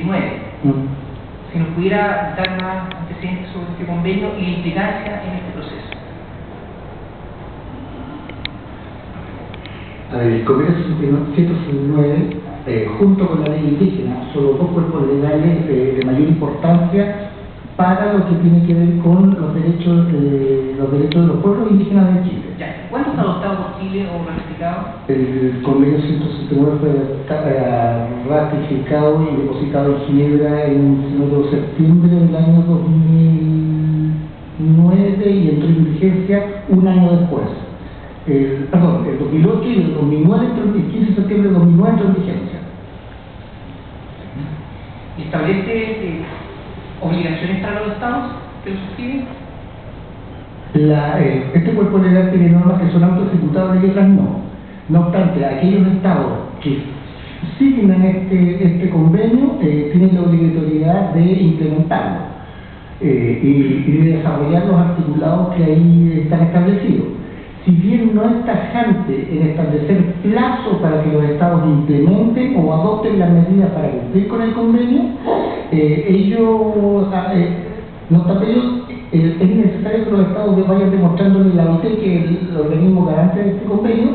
1969. Si nos pudiera dar más antecedentes sobre este convenio y la implicancia en este proceso. A ver, el convenio 169, junto con la ley indígena, son los dos cuerpos legales de mayor importancia para lo que tiene que ver con los derechos de los pueblos indígenas de Chile. Ya. ¿Cuándo fue adoptado por Chile o ratificado? El convenio 169 fue ratificado y depositado en Ginebra en de septiembre del año 2009 y entró en vigencia un año después. El 2008 y el 2009, el 15 de septiembre de 2009 entró en vigencia. ¿Y establece obligaciones para los estados que lo suscriben? Este cuerpo legal tiene normas que son autoejecutables y otras no. No obstante, aquellos estados que signan este convenio tienen la obligatoriedad de implementarlo y de desarrollar los articulados que ahí están establecidos. Si bien no es tajante en establecer plazo para que los estados implementen o adopten las medidas para cumplir con el convenio, no obstante es necesario que los estados vayan demostrándole la OIT, que es el organismo garante de este convenio,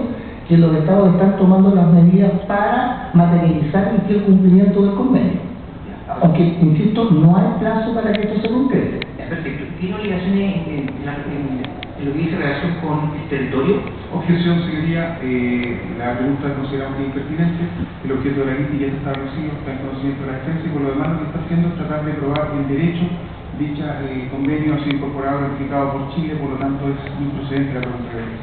que los estados están tomando las medidas para materializar el cumplimiento del convenio. Aunque, insisto, no hay plazo para que esto se concrete. Perfecto. ¿Tiene obligaciones en lo que dice relación con el territorio? Objeción sería, la pregunta consideramos impertinente, el objeto de la ley ya está establecido, está en conocimiento de la defensa y por lo demás lo que está haciendo es tratar de probar el derecho. Dicha convenio ha sido incorporado, ratificado por Chile, por lo tanto es improcedente la pregunta de la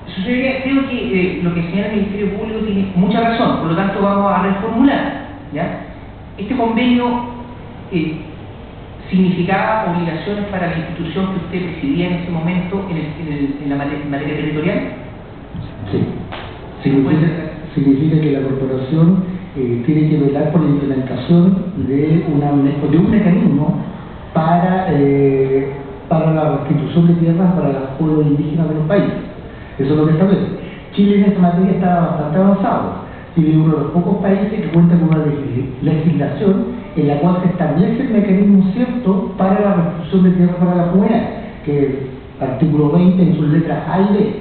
Sucedería, creo que lo que señala el Ministerio Público tiene mucha razón, por lo tanto vamos a reformular, ¿ya? Este convenio significaba obligaciones para la institución que usted presidía en ese momento en la materia territorial. Sí. Significa que la corporación tiene que velar por la implementación de un mecanismo para la restitución de tierras para los pueblos indígenas de los países. Eso es lo que establece. Chile en esta materia está bastante avanzado. Chile es uno de los pocos países que cuenta con una legislación en la cual se establece el mecanismo cierto para la restitución de tierras para la comunidad, que es el artículo 20 en sus letras A y B.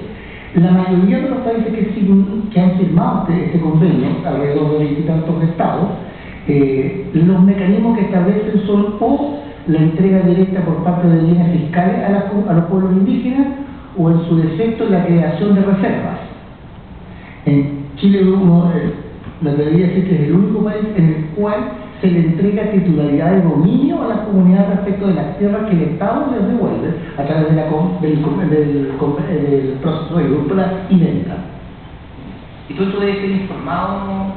La mayoría de los países que han firmado este convenio, alrededor de 20 y tantos estados, los mecanismos que establecen son o la entrega directa por parte de bienes fiscales a los pueblos indígenas o en su defecto la creación de reservas. En Chile me atrevería a decir que es el único país en el cual se le entrega titularidad de dominio a las comunidades respecto de las tierras que el Estado les devuelve a través del proceso de compra y venta. ¿Y todo esto debe ser informado